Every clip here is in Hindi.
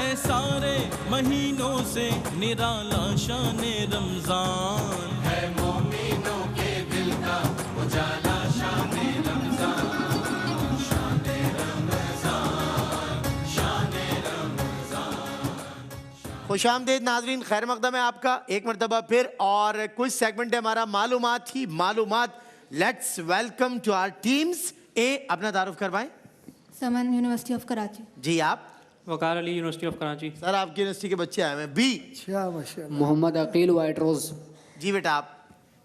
है सारे महीनों से निराला शान रमजान है, मोमिनों के दिल का उजाला शान रमजान, शान रमजान, शान रमजान। खुशामदीद नाजरीन, खैर मकदम है आपका एक मरतबा फिर। और कुछ सेगमेंट है हमारा मालूमात ही मालूमात। Let's welcome to our teams. ए अपना तारुफ करवाएं। Saman University of Karachi. जी आप? Waqar Ali University of Karachi. Sir आपकी यूनिवर्सिटी के बच्चे आए हैं। बी? Mohammad Aqeel White Rose. जी बेटा आप?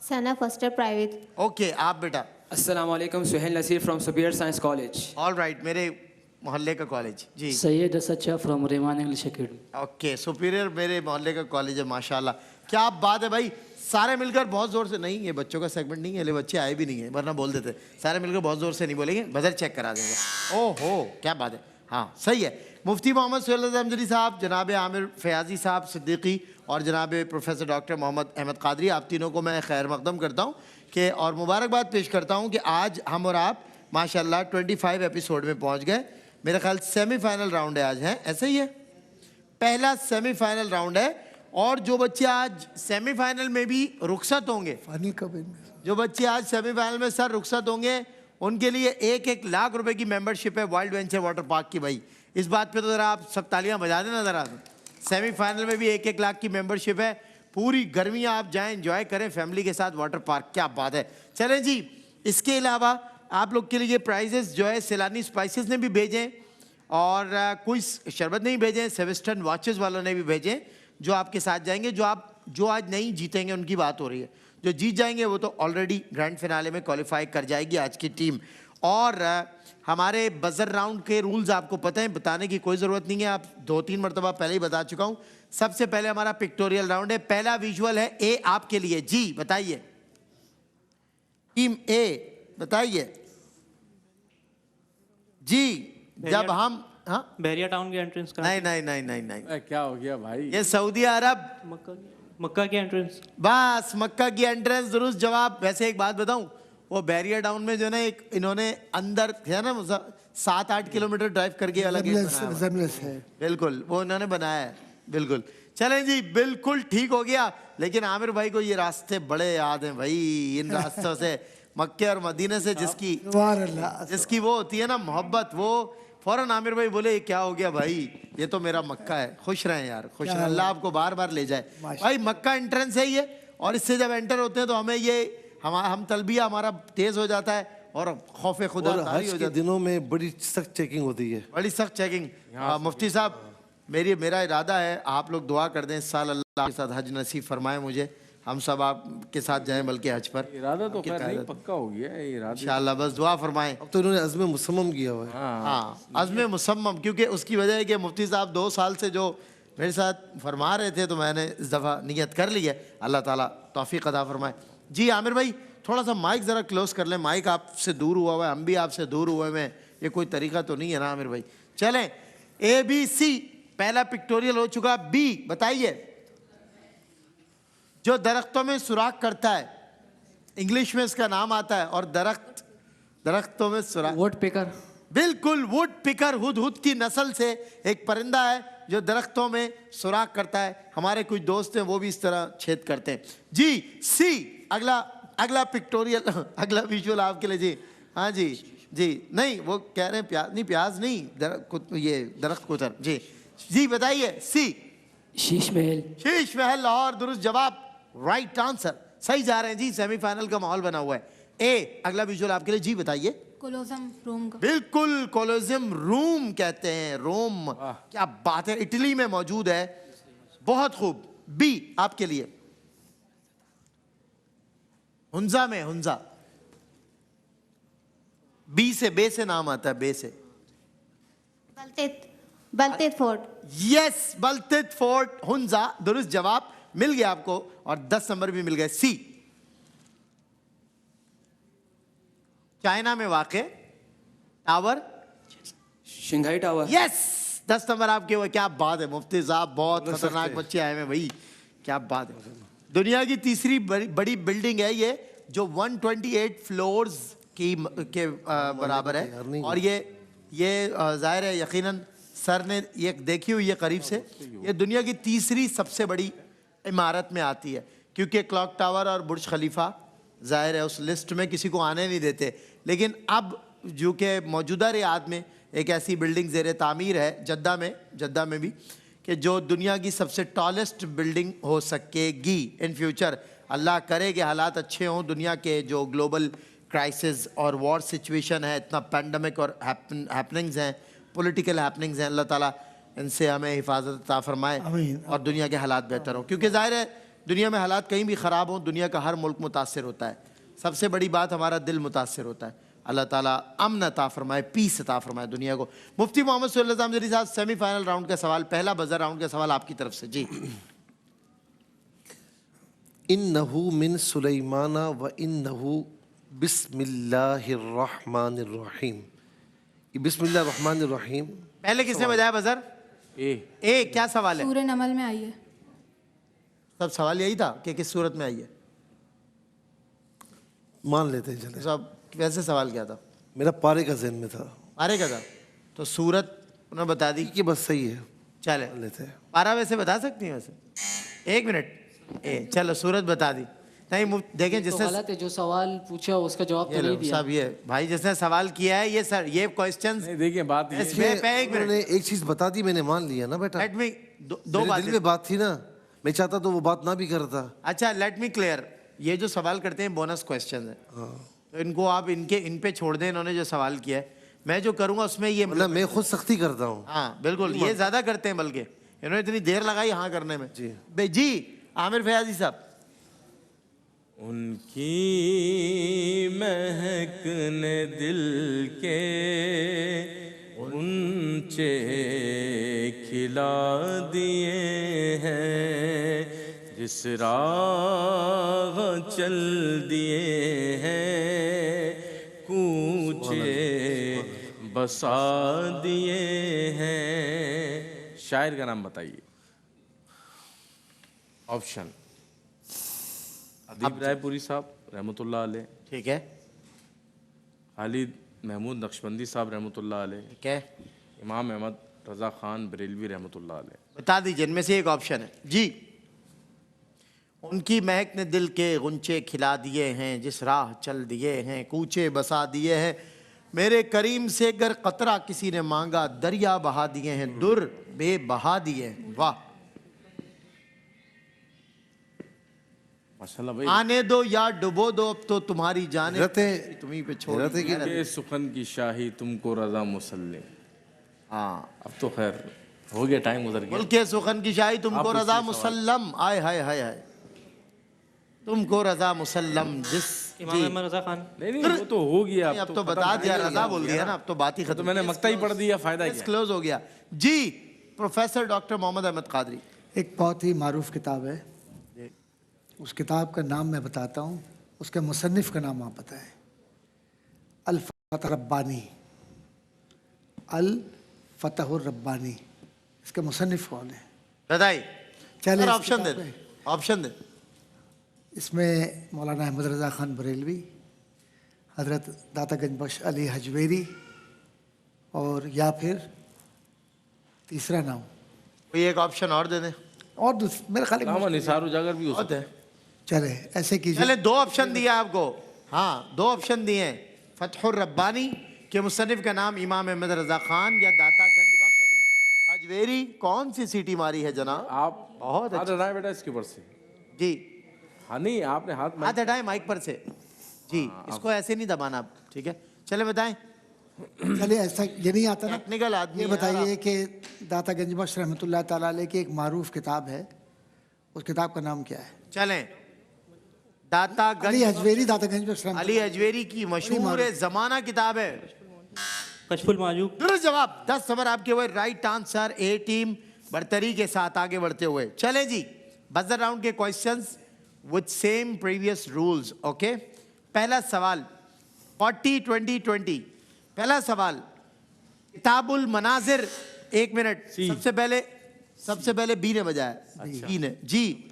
Sana first year private. Okay आप बेटा? अस्सलाम वालेकुम, Suhail Naseer from Superior Science College. All right, मेरे मोहल्ले का कॉलेज। जी Syed Asad from Rehman English Academy. Okay, Superior मेरे मोहल्ले का कॉलेज है। माशाल्लाह, क्या बात है भाई। सारे मिलकर बहुत ज़ोर से नहीं, ये बच्चों का सेगमेंट नहीं है, ले बच्चे आए भी नहीं है, वरना बोल देते। सारे मिलकर बहुत ज़ोर से नहीं बोलेंगे, बजर चेक करा देंगे। ओहो क्या बात है। हाँ सही है। मुफ्ती मोहम्मद सुहेल अमजदी साहब, जनाब आमिर फयाजी साहब सिद्दीकी और जनाब प्रोफेसर डॉक्टर मोहम्मद अहमद कादरी, आप तीनों को मैं खैर मकदम करता हूँ कि और मुबारकबाद पेश करता हूँ कि आज हम और आप माशाल्लाह 25 एपिसोड में पहुँच गए। मेरा ख्याल सेमीफाइनल राउंड है आज, है ऐसा ही है? पहला सेमीफाइनल राउंड है। और जो बच्चे आज सेमीफाइनल में भी रुखसत होंगे, जो बच्चे आज सेमीफाइनल में सर रुखसत होंगे, उनके लिए 1-1 लाख रुपए की मेंबरशिप है वाइल्ड वेंचर वाटर पार्क की। भाई इस बात पे तो ज़रा आप सब तालियां बजा देना ज़रा। सेमीफाइनल में भी 1-1 लाख की मेंबरशिप है। पूरी गर्मियाँ आप जाएँ, एंजॉय करें फैमिली के साथ वाटर पार्क। क्या बात है। चलें जी, इसके अलावा आप लोग के लिए प्राइजेस जो है सैलानी स्पाइसेस ने भी भेजें और कोई शरबत नहीं भेजें, सेवेस्टर्न वॉचेस वालों ने भी भेजें जो आपके साथ जाएंगे। जो आज नहीं जीतेंगे उनकी बात हो रही है, जो जीत जाएंगे वो तो ऑलरेडी ग्रैंड फिनाले में क्वालिफाई कर जाएगी आज की टीम। और हमारे बजर राउंड के रूल्स आपको पता है, बताने की कोई ज़रूरत नहीं है, आप 2-3 मरतबा पहले ही बता चुका हूँ। सबसे पहले हमारा पिक्टोरियल राउंड है। पहला विजुअल है ए आपके लिए। जी बताइए टीम ए, बताइए जी। जब हम बहरिया टाउन की एंट्रेंस नहीं नहीं नहीं नहीं नहीं, क्या हो गया भाई? ये सऊदी अरब मक्का की एंट्रेंस। बस मक्का की एंट्रेंस, दुरुस्त जवाब। वैसे एक बात बताऊं, वो बैरियर टाउन में जो ना एक इन्होंने अंदर है ना 7-8 किलोमीटर ड्राइव करके अलग है। बिल्कुल वो इन्होंने बनाया है। बिल्कुल चलें जी, बिल्कुल ठीक हो गया। लेकिन आमिर भाई को ये रास्ते बड़े याद हैं भाई। इन रास्तों से मक्के और मदीने से जिसकी वो होती है ना मोहब्बत, वो फौरन आमिर भाई बोले क्या हो गया भाई, ये तो मेरा मक्का है। खुश रहें यार, खुश रहें, अल्लाह आपको बार बार ले जाए। भाई मक्का एंट्रेंस है ये, और इससे जब एंटर होते हैं तो हमें ये हम तलबिया हमारा तेज हो जाता है और खौफ खुदा तारी हो जाती है। दिनों में बड़ी सख्त चेकिंग होती है, बड़ी सख्त चेकिंग। मुफ्ती साहब मेरा इरादा है आप लोग दुआ कर दें, इस साल अल्लाह के साथ हज नसीब फरमाए मुझे, हम सब आपके साथ जाएं बल्कि हज पर। इरादा तो खैर नहीं, पक्का हो गया है इरादा इंशाअल्लाह, बस दुआ फरमाएं। अब तो इन्होंने अज़्म मुसम्मम किया हुआ है। हाँ अज़्म मुसम्मम, क्योंकि उसकी वजह है कि मुफ्ती साहब 2 साल से जो मेरे साथ फरमा रहे थे, तो मैंने इस दफ़ा नियत कर ली है। अल्लाह ताला तौफीक अता फरमाए। जी आमिर भाई थोड़ा सा माइक ज़रा क्लोज कर लें, माइक आपसे दूर हुआ हुआ है, हम भी आपसे दूर हुए हैं, ये कोई तरीका तो नहीं है ना आमिर भाई। चलें ABC, पहला पिक्टोरियल हो चुका। बी बताइए। जो दरख्तों में सुराख करता है, इंग्लिश में इसका नाम आता है, और दरख्तों में सुराख। Would picker. बिल्कुल, वुड पिकर हुदहुद की नस्ल से एक परिंदा है जो दरख्तों में सुराख करता है। हमारे कुछ दोस्त हैं वो भी इस तरह छेद करते हैं। जी सी, अगला पिक्टोरियल, अगला विजुअल आपके लिए। जी हाँ जी जी, नहीं वो कह रहे हैं प्याज नहीं, ये दरख्त कुतर। जी जी बताइए। सी शीश महल। शीश महल, और दुरुस्त जवाब, राइट आंसर, सही जा रहे हैं जी। सेमीफाइनल का माहौल बना हुआ है। ए अगला विजुअल आपके लिए। जी बताइए। कोलोसम रोम का। बिल्कुल, कोलोसियम रोम कहते हैं, रोम। क्या बात है, इटली में मौजूद है। बहुत खूब। बी आपके लिए। हुंजा में, हुंजा बी से, बे से नाम आता है, बे से। बलतेत फोर्ट। यस, बलतेत फोर्ट, हुंजा, दुरुस्त जवाब, मिल गया आपको और 10 नंबर भी मिल गए। सी चाइना में वाक़ tower, Shanghai tower. Yes 10 number आपके हुए। क्या बात है मुफ्ती साहब, बहुत खतरनाक बच्चे आए हैं भाई, क्या बात है। दुनिया की तीसरी बड़ी बिल्डिंग है ये, जो 128 फ्लोर्स के बराबर है। और ये जाहिर है यकीनन सर ने ये देखी हुई है करीब से, ये दुनिया की तीसरी सबसे बड़ी इमारत में आती है, क्योंकि क्लॉक टावर और बुर्ज खलीफा ज़ाहिर है उस लिस्ट में किसी को आने नहीं देते। लेकिन अब जो कि मौजूदा रियाद में एक ऐसी बिल्डिंग ज़ेर तामीर है जद्दा में भी, कि जो दुनिया की सबसे टॉलेस्ट बिल्डिंग हो सकेगी इन फ्यूचर। अल्लाह करे कि हालात अच्छे हों, दुनिया के जो ग्लोबल क्राइसिस और वॉर सिचुएशन है, इतना पैंडमिक और हैपनिंग्स हैं, पॉलिटिकल हैपनिंग्स हैं, अल्लाह ताला इनसे हमें हिफाजत अता फरमाए और दुनिया के हालात बेहतर हों। क्योंकि ज़ाहिर है दुनिया में हालात कहीं भी ख़राब हों, दुनिया का हर मुल्क मुतासर होता है। सबसे बड़ी बात हमारा दिल मुतासर होता है। अल्लाह ताला अमन अता फरमाए, पीस अता फरमाए दुनिया को। मुफ्ती मोहम्मद सल्लल्लाहु अलैहि वसल्लम साहब, सेमीफाइनल राउंड का सवाल, पहला बजर राउंड का सवाल आपकी तरफ से जी। इन्नहु मिन सुलैमाना व इन्नहु बिस्मिल्लाहिर्रहमानिर्रहीम। ये बिस्मिल्लाहिर्रहमानिर्रहीम पहले किसने बजाया बजर? ए क्या सवाल है? सूरह नमल में आई है। सब सवाल यही था कि किस सूरत में आई है? मान लेते हैं चले। सब वैसे सवाल क्या था? मेरा पारे का ज़हन में था पारे का था तो सूरत उन्होंने बता दी। कि बस सही है, चले मान लेते हैं। पारा वैसे बता सकती हैं वैसे? एक मिनट, चलो सूरत बता दी। नहीं देखें तो जिसने गलत है, जो सवाल पूछा उसका जवाब तो नहीं दिया। सब ये भाई जिसने सवाल किया है ये सर ये क्वेश्चंस नहीं देखिए बात ये उन्होंने एक चीज़ बता दी, मैंने मान लिया ना बेटा। लेट मी दो मेरे बातें। दिल में बात थी ना, मैं चाहता तो वो बात ना भी करता। अच्छा लेट मी क्लियर, ये जो सवाल करते हैं बोनस क्वेश्चन है, तो इनको आप इन पे छोड़ दें। इन्होंने जो सवाल किया है मैं जो करूंगा उसमें ये मतलब मैं खुद सख्ती करता हूँ। हाँ बिल्कुल, ये ज्यादा करते हैं, बल्कि इन्होंने इतनी देर लगाई हाँ करने में। जी आमिर फयाजी साहब। उनकी महकने दिल के ऊंचे खिला दिए हैं, जिस राह चल दिए हैं, कूचे बसा दिए हैं। शायर का नाम बताइए। ऑप्शन अदीब रायपुरी साहब रहमतुल्लाह अलैह, ठीक है, खालिद महमूद नक्शबंदी साहब रहमतुल्लाह अलैह, ठीक है, इमाम अहमद रज़ा ख़ान बरेलवी रहमतुल्लाह अलैह। बता दीजिए इनमें से एक ऑप्शन है जी। उनकी महक ने दिल के गुंचे खिला दिए हैं, जिस राह चल दिए हैं, कूचे बसा दिए हैं, मेरे करीम से गर कतरा किसी ने मांगा, दरिया बहा दिए हैं, दुर बेबहा दिए हैं। वाह, माशाल्लाह भाई। आने दो या डुबो दो, अब तो तुम्हारी जाने तुम्हीं पे छोड़ दी है। के सुखन की शाही तुमको रज़ा मुसल्लिम। हाँ अब तो खैर हो गया, टाइम गुजर गया। मुल्क सुखन की शाही तुमको आप रजा पूछिए मुसल्लम, आय हाय हाय हाय, तुमको रजा मुसल्लम जिस इमाम अहमद रज़ा खान। नहीं वो तो हो गया। अब तो बता दिया, रजा बोल दिया ना, अब तो बात ही तो खत्म। मैंने मक्ता ही पढ़ दिया, फायदा क्या? क्लोज हो गया जी। Professor doctor Mohammad Ahmed Qadri. एक बहुत ही मारूफ किताब है, उस किताब का नाम मैं बताता हूँ, उसके मुसन्निफ का नाम आप बताएं। अल फतह रब्बानी, अल फतह रब्बानी, इसके मुसन्निफ कौन है बताइए? चलिए ऑप्शन दे, ऑप्शन दे। इसमें मौलाना अहमद रज़ा ख़ान बरेलवी, हज़रत दाता गंज बख्श अली हजवेरी, और या फिर तीसरा नाम कोई एक ऑप्शन और दे दें। और मेरे ख्याल अल्लामा निसार उजागर भी हो सकता है। चले ऐसे कीजिए। चले दो ऑप्शन दिया आपको, हाँ दो ऑप्शन दिए हैं। फतहुर रब्बानी के मुसन्निफ का नाम इमाम अहमद रज़ा ख़ान या दाता गंज बख्श अली हजवेरी। कौन सी सीटी मारी है जनाब? आप बहुत हाथ हटाए बेटा इसके ऊपर से जी। हाँ नहीं आपने हाथ हाथ हटाए माइक पर से जी, इसको ऐसे नहीं दबाना आप, ठीक है? चले बताएं। चलिए ऐसा ये नहीं आता ना, टेक्निकल आदमी ये है बताइए कि दाता गंज बख्श रहमतुल्लाह ताला अलैह की एक मारूफ किताब है, उस किताब का नाम क्या है? चलें, दाता अली गंज हजवेरी, दाता गंज बख्श अली हजवेरी की मशहूर जमाना किताब है कशफुल माजूब। दुरुस्त जवाब। 10 नंबर आपके हुए, राइट आंसर। ए टीम बरतरी के साथ आगे बढ़ते हुए। चलें जी, बजर राउंड के questions with same previous rules. Okay, पहला सवाल 40-20-20। पहला सवाल किताबुल मनाजिर। 1 मिनट, सबसे पहले बी ने बजाया। बी ने जी।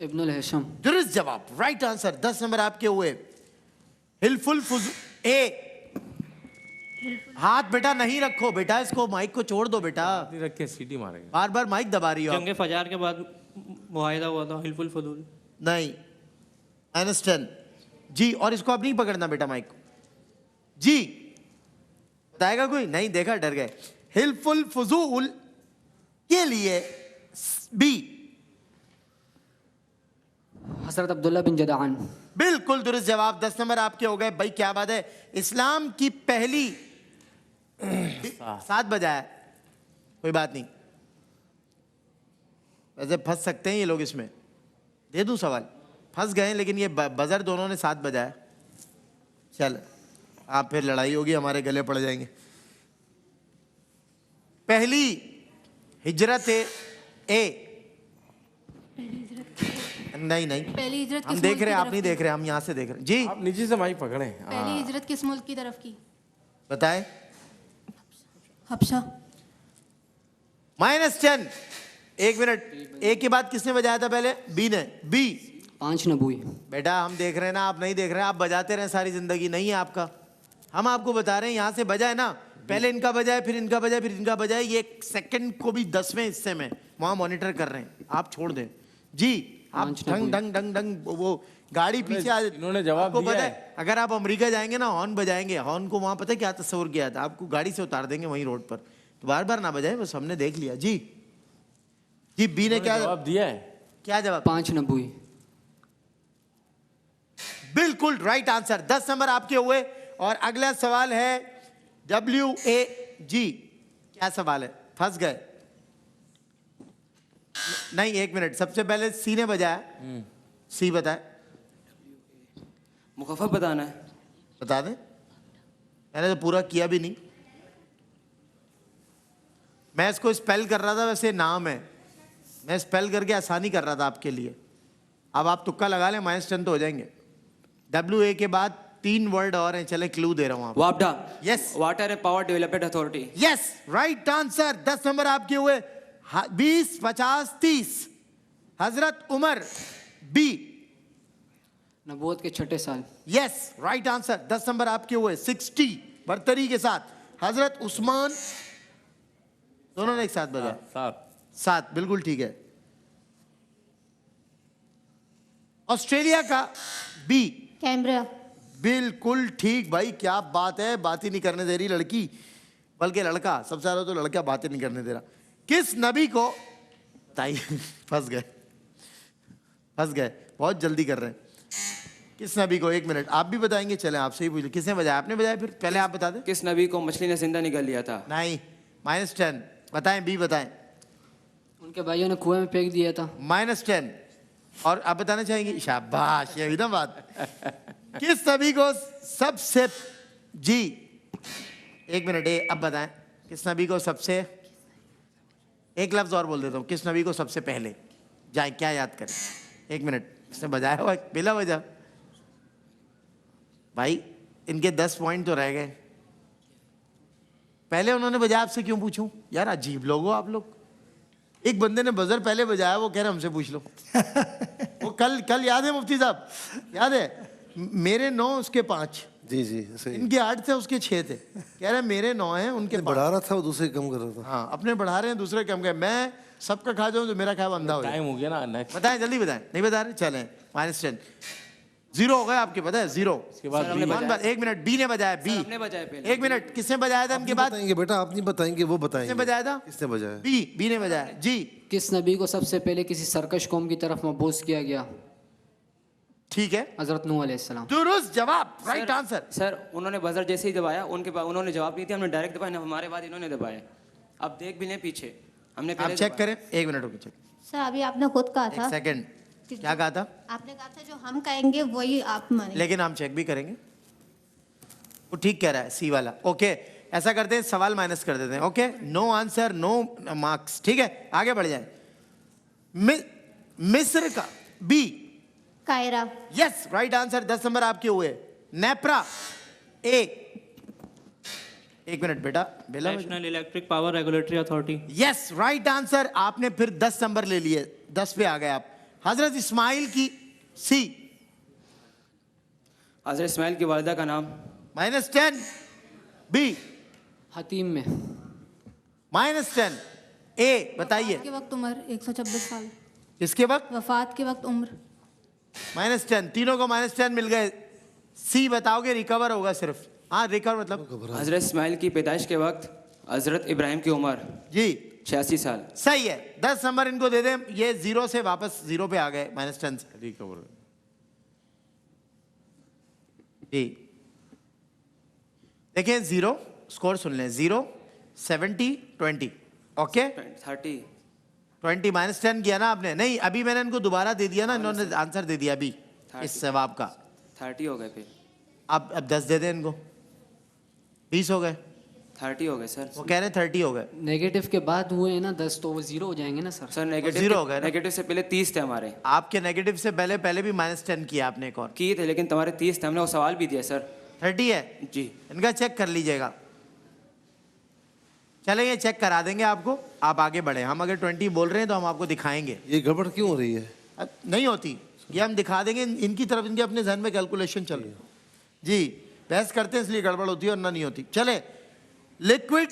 Ibnul Hisham. दुरुस्त जवाब, राइट आंसर। 10 नंबर आपके हुए। हिल्फुल फुजूल। ए हाथ बेटा नहीं रखो बेटा, इसको माइक को छोड़ दो बेटा, नहीं रखे सीटी मारेंगे। बार बार माइक दबा रही हो आप। जंग फजार के बाद मुआहिदा हुआ था हिल्फुल फजूल। नहीं, -10 जी। और इसको अब नहीं पकड़ना बेटा माइक को जी। बताएगा कोई? नहीं, देखा, डर गए। हिल्फुल फजूल के लिए बी, हज़रत अब्दुल्ला बिन जदान। बिल्कुल दुरुस्त जवाब। 10 नंबर आपके हो गए भाई, क्या बात है। इस्लाम की पहली 7 बजा है, कोई बात नहीं, वैसे फंस सकते हैं ये लोग इसमें। दे दूं सवाल? फंस गए, लेकिन ये बजर दोनों ने 7 बजाया। चल, आप फिर लड़ाई होगी, हमारे गले पड़ जाएंगे। पहली हिजरत ए, नहीं नहीं, पहली हिजरत हम किस देख मुल्क रहे हैं, की आप तरफ नहीं की? देख रहे, हम यहाँ से देख रहे हैं जी। आप नीचे से माइक पकड़े। पहली हिजरत किस मुल्क की तरफ की? बताए। हबशा। -10। 1 मिनट, ए के बाद किसने बजाया था पहले? बी ने। बी 5 नबूई। बेटा हम देख रहे हैं ना, आप नहीं देख रहे हैं, आप बजाते रहे सारी जिंदगी, नहीं है आपका। हम आपको बता रहे हैं, यहाँ से बजाए ना, पहले इनका बजाए, फिर इनका बजाए, फिर इनका बजाए, ये 1 सेकंड को भी 10वें हिस्से में वहां मॉनिटर कर रहे हैं, आप छोड़ दें जी। आप ढंग ढंग ढंग ढंग वो गाड़ी पीछे आ, इन्होंने जवाब आपको दिया पता है। अगर आप अमेरिका जाएंगे ना, हॉर्न बजाएंगे, हॉर्न को वहां पता है क्या तस्वर किया था, आपको गाड़ी से उतार देंगे वहीं रोड पर, तो बार बार ना बजाए, बस हमने देख लिया जी। जी बी ने क्या जवाब दिया है? क्या जवाब? 5 नबूई। बिल्कुल राइट आंसर। 10 नंबर आपके हुए। और अगला सवाल है WAG। क्या सवाल है? फंस गए? नहीं, 1 मिनट, सबसे पहले सी ने बजाया, सी बताए। मुखफ़फ़ बताना है। बता दें, मैंने तो पूरा किया भी नहीं, मैं इसको स्पेल कर रहा था, वैसे नाम है, मैं स्पेल करके आसानी कर रहा था आपके लिए। अब आप तुक्का लगा लें, -10 तो हो जाएंगे। WA के बाद 3 वर्ड और हैं, चले क्लू दे रहा हूं आपको। वापडा। यस, वाटर ए power development authority. Yes right answer. 10 number आपके हुए। 20, 50, 30। हजरत उमर बी। नबूवत के 6ठे साल। Yes right answer. 10 नंबर आपके हुए। 60 बरतरी के साथ। हजरत उस्मान, दोनों ने एक साथ बजाया। 7 बिल्कुल ठीक है। ऑस्ट्रेलिया का बी। कैम्ब्रा। बिल्कुल ठीक भाई, क्या बात है, बात ही नहीं करने दे रही लड़की, बल्कि लड़का, सबसे ज्यादा तो लड़का बातें नहीं करने दे रहा। किस नबी को बताइए? फंस गए, फंस गए, बहुत जल्दी कर रहे हैं। किस नबी को? 1 मिनट, आप भी बताएंगे? चले आपसे ही पूछ लो, किसने बजाया? आपने बजाया, फिर पहले आप बता दें। किस नबी को मछली ने जिंदा निकाल लिया था? नहीं, -10 बताएं, बी बताएं। उनके भाइयों ने कुएं में फेंक दिया था। -10। और आप बताना चाहेंगे? शाबाश, ये भी ना बात। किस नबी को सबसे जी 1 मिनट, अब बताएं, किस नबी को सबसे, एक लफ्ज और बोल देता हूं, किस नबी को सबसे पहले जाए, क्या याद करें? 1 मिनट, इसने बजाया हुआ बिला वजह भाई, इनके 10 पॉइंट तो रह गए। पहले उन्होंने बजाया, आपसे क्यों पूछूं यार, अजीब लोग हो आप लोग। एक बंदे ने बजर पहले बजाया, वो कह रहे हमसे पूछ लो। वो कल याद है मुफ्ती साहब, याद है? मेरे 9 उसके 5। जी जी सही। इनके 8 थे, उसके 6 थे। कह रहे मेरे 9 हैं, उनके 5। बढ़ा रहा था, वो दूसरे कम कर रहा था। हाँ, अपने बढ़ा रहे हैं, दूसरे कम कर। मैं सबका खा जाऊं तो मेरा खा बंदा हो जाए। टाइम हो गया ना, नेक्स्ट। बताएं, जल्दी बताएं। नहीं बता रहे, चलें। -10 0 हो गया आपके, पता है? 0। इसके बाद हमने बजाया। 1 मिनट, बी ने बजाया। बी हमने बजाया पहले। 1 मिनट, किसने बजाया था इनके बाद? बताएंगे बेटा, आप नहीं बताएंगे, वो बताएंगे। किसने बजाया था? किसने बजाया? बी ने बजाया जी। किस नबी को सबसे पहले किसी सरकश कौम की तरफ मबूस किया गया? ठीक है, हज़रत नूह अलैहिस्सलाम। दुरुस्त जवाब, राइट आंसर। सर उन्होंने बजर जैसे ही दबाया, उनके बाद उन्होंने जवाब नहीं दिया, हमने डायरेक्ट दबाया, हमारे बाद इन्होंने दबाया। अब देख भी लें पीछे, हमने आप पहले चेक दबाया। करें, 1 मिनट रुकिए, चेक। सर अभी आपने खुद कहा 1 था, सेकंड, क्या कहा था? आपने कहा था जो हम कहेंगे वही आप मानेंगे। लेकिन हम चेक भी करेंगे, वो ठीक कह रहा है, सी वाला। ओके, ऐसा करते हैं, सवाल माइनस कर देते हैं। Okay, no answer, no marks, ठीक है, आगे बढ़ जाए। मिस्र का B. Cairo. Yes right answer. 10 number आपके हुए। नेप्रा ए। 1 मिनट बेटा, बेला। National electric power regulatory authority. Yes right answer. आपने फिर 10 नंबर ले लिए, 10 पे आ गए आप। हजरत इस्माइल की सी। हज़रत इस्माइल की वालिदा का नाम? -10 बी। हतीम में। -10। ए बताइए के वक्त उम्र 126 साल। किसके वक्त? वफात के वक्त उम्र -10। तीनों को -10 मिल गए। सी बताओगे रिकवर होगा सिर्फ। हाँ रिकवर मतलब हजरत इस्माइल की पैदाइश के वक्त हजरत इब्राहिम की उम्र जी 86 साल। सही है। 10 नंबर इनको दे दें। ये 0 से वापस 0 पे आ गए -10 से। रिकवर जी देखिए 0 स्कोर सुन लें। 0 70 20 ओके 30 20 -10 किया ना आपने? नहीं अभी मैंने इनको दोबारा दे दिया ना, इन्होंने आंसर दे दिया अभी 30 इस जवाब का। 30 हो गए फिर। अब 10 दे दें इनको। 20 हो गए। 30 हो गए सर। वो कह रहे 30 हो गए। नेगेटिव के बाद हुए हैं ना 10 तो वो 0 हो जाएंगे ना सर। सर नेगेटिव 0 हो गए ना? नेगेटिव से पहले 30 थे हमारे। आपके नेगेटिव से पहले भी -10 किया आपने एक और। किए थे लेकिन तुम्हारे 30 थे, हमने वो सवाल भी दिया सर। 30 है जी इनका चेक कर लीजिएगा। चलेंगे चेक करा देंगे आपको। आप आगे बढ़े। हम अगर 20 बोल रहे हैं तो हम आपको दिखाएंगे। ये गड़बड़ क्यों हो रही है? अब नहीं होती ये हम दिखा देंगे। इनकी तरफ इनके अपने जहन में कैलकुलेशन चल रही है जी। बहस करते हैं इसलिए गड़बड़ होती है और ना नहीं होती। चले लिक्विड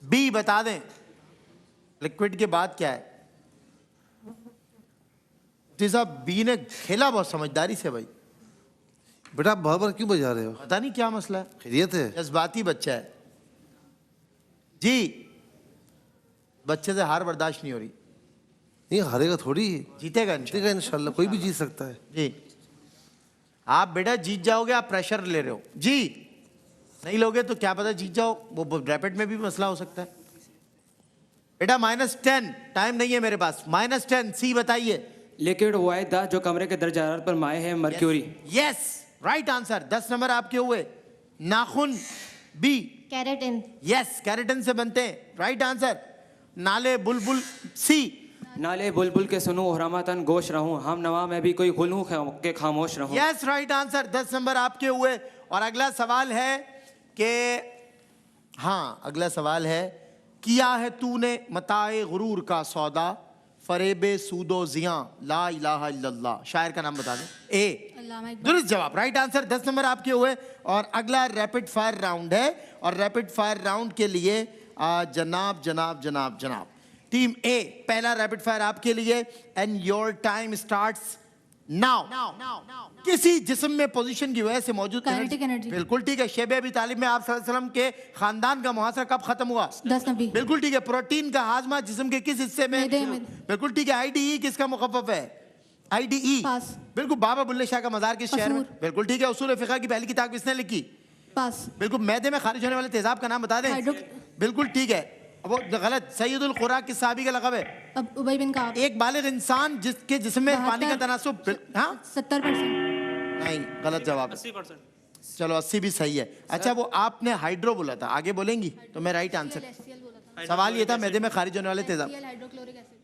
बी बता दें लिक्विड के बाद क्या है? जी साहब बी ने खेला बहुत समझदारी से भाई। बेटा आप बार बार क्यों बजा रहे हो? पता नहीं क्या मसला है। खैरियत है? जज्बाती बच्चा है जी। बच्चे से हार बर्दाश्त नहीं हो रही। नहीं हारेगा थोड़ी, जीतेगा जीतेगा इंशाल्लाह। कोई भी जीत सकता है जी। आप बेटा जीत जाओगे। आप प्रेशर ले रहे हो जी। नहीं लोगे तो क्या पता जीत जाओ। वो रैपिड में भी मसला हो सकता है बेटा। -10 टाइम नहीं है मेरे पास। -10 सी बताइए। लिक्विड वायदा जो कमरे के दर्जा हरारत पर माए है mercury. Yes right answer. 10 number आपके हुए। नाखून बी। कैरेटिन। यस कैरेटिन से बनते हैं। Right answer. नाले बुलबुल सी। नाले बुलबुल के सुनूं ओहरामतन गोश रहूं, हम नवा में भी कोई गुल हूं के खामोश रहूं। Yes right answer. 10 नंबर आपके हुए। और अगला सवाल है कि हाँ अगला सवाल है किया है तूने मताए गुरूर का सौदा फरेबे सूदो जिया ला इलाहा इल्लल्लाह। शायर का नाम बता दें। ए अल्लामा इकबाल। दुरुस्त जवाब राइट आंसर। 10 नंबर आपके हुए। और अगला रैपिड फायर राउंड है। और रैपिड फायर राउंड के लिए जनाब जनाब जनाब जनाब टीम ए पहला रैपिड फायर आपके लिए। And your time starts now. किसी जिस्म में पोजीशन की वजह से मौजूद Kinetic energy। बिल्कुल ठीक है। शेब अबी तालिब में आप सल्लल्लाहु अलैहि वसल्लम के खानदान का मुहासरा कब खत्म हुआ? 10 नबी। बिल्कुल ठीक है। प्रोटीन का हाजमा जिस्म के किस हिस्से में? मैदे में। बिल्कुल ठीक है। आईडीई किसका मुखफ़फ़ है? आईडीई पास। बिल्कुल। बाबा बुल्ले शाह का मज़ार किस शहर में? असूर। बिल्कुल ठीक है। उसूल फ़िक़ह की पहली किताब किसने लिखी? पास। बिल्कुल। मैदे में खारिज होने वाले तेजाब का नाम बता दें। बिल्कुल ठीक है। वो गलत। सैयदुल खुराक किस सहाबी का लक़ब है? अब उबई बिन काब। एक बालिग इंसान जिसके जिस्म में पानी का तनासुब। हाँ 70%। नहीं गलत जवाब। 80%। चलो 80 भी सही है। अच्छा वो आपने हाइड्रो बोला था। आगे बोलेंगी तो मैं राइट आंसर। सवाल ये था मैदे में खारिज होने वाले तेजाब। Hydrochloric acid.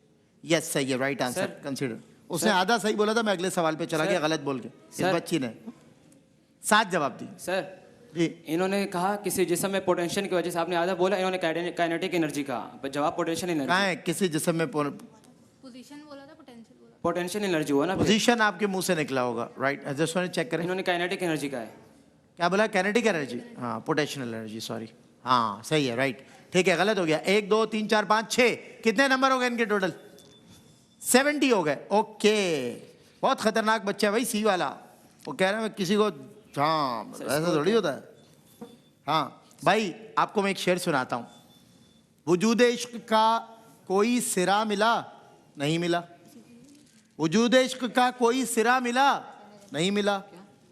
यस सही है। Right answer consider. उसने आधा सही बोला था। मैं अगले सवाल पे चला गया गलत बोल के। इस सर। बच्ची ने 7 जवाब दी सर जी। इन्होंने कहा किसी जिस्म में पोटेंशियल की वजह से, आपने आधा बोला, इन्होंने काइनेटिक एनर्जी कहा। जवाब पोटेंशियल कहाँ एनर्जी। है किसी जिस्म में पोजीशन बोला था, पोटेंशियल बोला। पोटेंशियल एनर्जी हुआ ना फिर। पोजीशन आपके मुंह से निकला होगा। राइट जस्ट वांट चेक करें। इन्होंने काइनेटिक एनर्जी कहा है। क्या बोला? Kinetic energy. हाँ पोटेंशियल एनर्जी सॉरी। हाँ सही है राइट। ठीक है गलत हो गया। 1 2 3 4 5 6 कितने नंबर हो गए इनके टोटल? 70 हो गए। ओके बहुत खतरनाक बच्चा है भाई सी वाला। वो कह रहा है मैं किसी को। हाँ ऐसा थोड़ी होता है। हाँ भाई आपको मैं एक शेर सुनाता हूँ। वजूद इश्क का कोई सिरा मिला नहीं मिला। वजूद इश्क का कोई सिरा मिला नहीं मिला।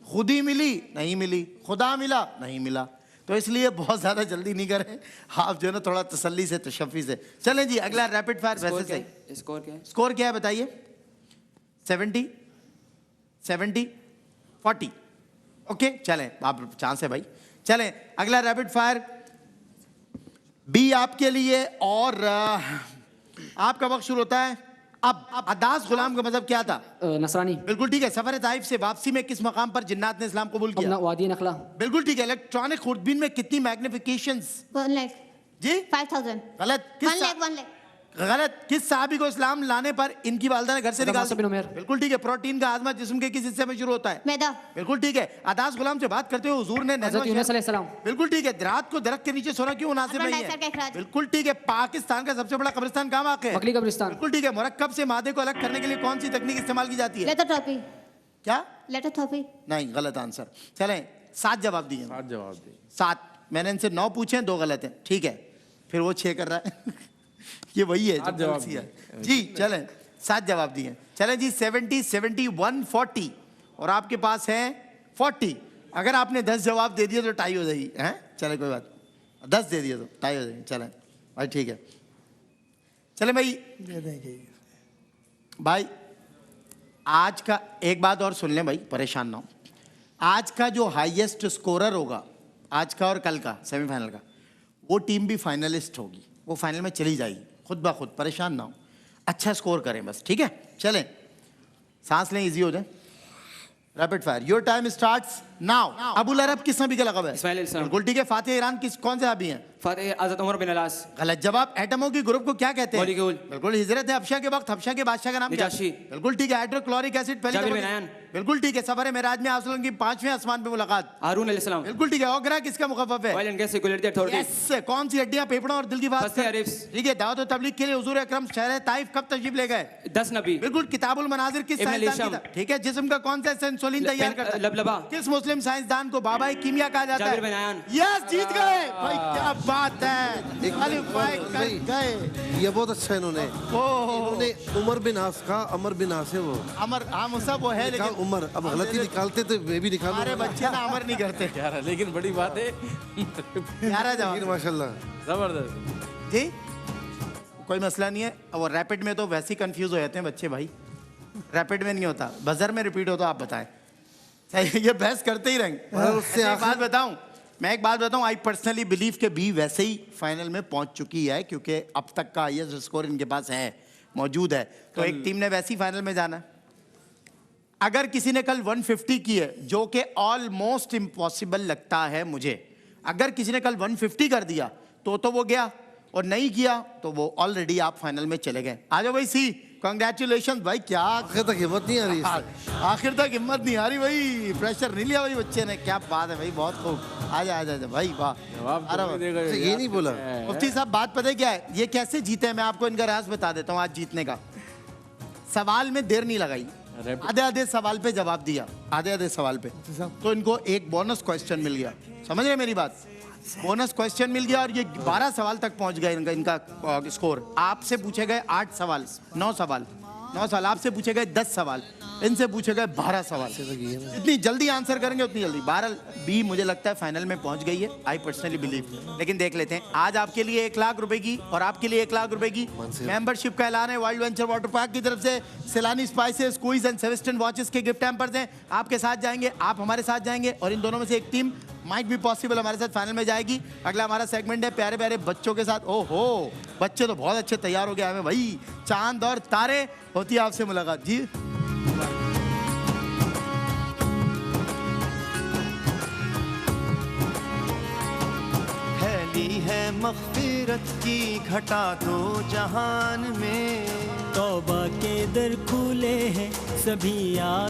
खुद ही मिली नहीं मिली। खुदा मिला नहीं मिला। तो इसलिए बहुत ज़्यादा जल्दी नहीं करें आप जो है ना थोड़ा तसल्ली से तशफ़ी से चलें जी। अगला रैपिड फायर वैसे सही। स्कोर क्या है? स्कोर क्या है बताइए? 70 70 40 ओके चलें आप चांस है भाई। चलें अगला रैपिड फायर बी आपके लिए। और आपका वक्त शुरू होता है अब। अदास गुलाम का मतलब क्या था? नसरानी। बिल्कुल ठीक है। सफर ताइफ से वापसी में किस मकाम पर जिन्नात ने इस्लाम कबूल किया? वादी नखला। बिल्कुल ठीक है। इलेक्ट्रॉनिक खुर्दबीन में कितनी मैग्निफिकेशंस? 1 लाख। जी 5000। गलत। 1 लाख 1 लाख। गलत। किस सहाबी को इस्लाम लाने पर इनकी वालिदा ने घर से निकाल मुसअब बिन उमैर। बिल्कुल ठीक है। प्रोटीन का आजमा जिस्म के किस हिस्से में शुरू होता है? मैदा। बिल्कुल ठीक है। अदास गुलाम से बात करते हुए हुजूर ने नज़्म हज़रत यूनुस अलैहिस्सलाम। बिल्कुल ठीक है। रात को दरख्त के नीचे सोना क्यों मुनासिब कार्बन नहीं डाइऑक्साइड का है? इखराज। बिल्कुल ठीक है। पाकिस्तान का सबसे बड़ा कब्रिस्तान कहाँ वाक़ है? मकली कब्रिस्तान। बिल्कुल ठीक है। मुरक्कब से मादे को अलग करने के लिए कौन सी तकनीक इस्तेमाल की जाती है? लेथोथेरेपी। क्या? लेथोथेरेपी। नहीं, गलत आंसर। चलें, 7 जवाब दिए। 7 जवाब दिए। 7। मैंने इनसे 9 पूछे, 2 गलत हैं। ठीक है, फिर वो 6 कर रहा है। ये वही है जो 7 जवाब गलती है। जी चलें, 7 जवाब दिए। चलें जी, 70, 71, 40 और आपके पास है 40। अगर आपने 10 जवाब दे दिए तो टाई हो जाएगी। हैं, चले कोई बात, 10 दे दिए तो टाई हो जाएगी। चलें भाई, ठीक है। चलें भाई, दे देंगे। भाई आज का एक बात और सुन लें भाई, परेशान ना हो। आज का जो हाईएस्ट स्कोरर होगा, आज का और कल का सेमीफाइनल का, वो टीम भी फाइनलिस्ट होगी, वो फाइनल में चली जाएगी खुद ब खुद। परेशान ना हो, अच्छा स्कोर करें बस, ठीक है। चलें, सांस लें, इजी हो जाए। Rapid fire, your time starts now. अबुल अरब किस नबी का लक़ब है? इस्माइल अलैहिस्सलाम। बिल्कुल ठीक है। फातिह ईरान किस कौन से नबी हैं? फातिह हज़रत उमर बिन अलास। गलत जवाब। एटमों की ग्रुप को क्या कहते हैं? मॉलिक्यूल। बिल्कुल। हिजरत हबशा के वक्त हबशा के बादशाह का नाम क्या है? नजाशी। बिल्कुल ठीक है। हाइड्रोक्लोरिक एसिड पहली जाबिर दफा बिन अयान। बिल्कुल ठीक है। सफर मेराज में आसमान की 5वें आसमान पे मुलाकात। हारून अलैहिस्सलाम। बिल्कुल ठीक है। ओगरा किसका मुखफ़्फ़फ़ है? Oil and gas regulatory authority. Yes. कौन सी हड्डियां फेफड़ों और दिल की बात फस्ते कर- अरिफ्स। ठीक है। दावत और तबलीग के लिए हुजूर अकरम शहर ताइफ कब तशरीफ ले गए? 10 नबी। बिल्कुल। किताबुल मनाजिर किस इब्न साइंसदान की हिशाम। था? ठीक है। जिस्म का कौन सा इंसुलिन तैयार करता है? लबलबा। किस मुस्लिम साइंसदान को बाबा कीमिया कहा जाता जाबिर बिन है? अयान। यस, जीत गए भाई, क्या बात है। क्वालिफाई कर गए। ये बहुत अच्छा इन्होंने ओह, इन्होंने उमर बिन आस का, अमर बिन आस है वो अमर, हाँ मुसा वो है, कहा लेकिन उमर। अब गलती निकालते तो वे भी निकालो। हमारे बच्चे ना अमर नहीं करते। यार लेकिन बड़ी बात है। 11 जवाब। लेकिन माशाल्लाह जबरदस्त। जी, कोई मसला नहीं है। वो रैपिड में तो वैसे ही कंफ्यूज हो जाते हैं बच्चे भाई, रैपिड में नहीं होता, बजर में रिपीट होता। आप बताएं, सही, ये बहस करते ही रहेंगे। उससे अच्छा, एक बात बताऊं, मैं एक बात बताऊं, आई पर्सनली बिलीव के बी वैसे ही फाइनल में पहुंच चुकी है, क्योंकि अब तक का हाईएस्ट स्कोर इनके पास है, मौजूद है। तो एक टीम ने वैसे ही फाइनल में जाना। अगर किसी ने कल 150 की है, जो कि ऑलमोस्ट इम्पॉसिबल लगता है मुझे, अगर किसी ने कल 150 कर दिया तो वो गया, और नहीं किया तो वो ऑलरेडी आप फाइनल में चले गए। आ जाओ भाई सी, कांग्रेचुलेशन भाई। क्या आखिर तक हिम्मत नहीं आ रही इससे। आखिर तक हिम्मत नहीं आ रही भाई, प्रेशर नहीं लिया भाई बच्चे ने। क्या बात है भाई, बहुत खूब। आ जा भाई, वाह। जवाब अरे तो वाह। नहीं देगा ये नहीं बोला। मुफ्ती साहब, बात पता है क्या है, ये कैसे जीते हैं, मैं आपको इनका राज बता देता हूँ आज जीतने का। सवाल में देर नहीं लगाई, आधे आधे सवाल पे जवाब दिया, आधे आधे सवाल पे, तो इनको एक बोनस क्वेश्चन मिल गया। समझ रहे मेरी बात? बोनस क्वेश्चन मिल गया और ये 12 सवाल तक पहुंच गए। इनका स्कोर। आपसे पूछे गए 8 सवाल, 9 सवाल, 9 सवाल। आपसे पूछे गए 10 सवाल, इनसे पूछे गए 12 सवाल। जितनी जल्दी आंसर करेंगे उतनी जल्दी। 12 बी मुझे लगता है फाइनल में पहुंच गई है, आई पर्सनली बिलीव। लेकिन देख लेते हैं, आज आपके लिए 1 लाख रुपए की और आपके लिए 1 लाख रुपए की मेंबरशिप का ऐलान है। वाइल्ड वेंचर वाटर पार्क की तरफ से सैलानी स्पाइसेस, क्रूज एंड सेवेस्टन वॉचेस के गिफ्ट हैम्पर्स हैं। आपके साथ जाएंगे, आप हमारे साथ जाएंगे, और इन दोनों में से एक टीम माइट भी पॉसिबल हमारे साथ फाइनल में जाएगी। अगला हमारा सेगमेंट है प्यारे प्यारे बच्चों के साथ। ओहो, बच्चे तो बहुत अच्छे तैयार हो गए हैं भाई, चांद और तारे। होती है आपसे मुलाकात जी। फैली है मग़फ़िरत की घटा दो जहान में, तौबा के दर खुले हैं सभी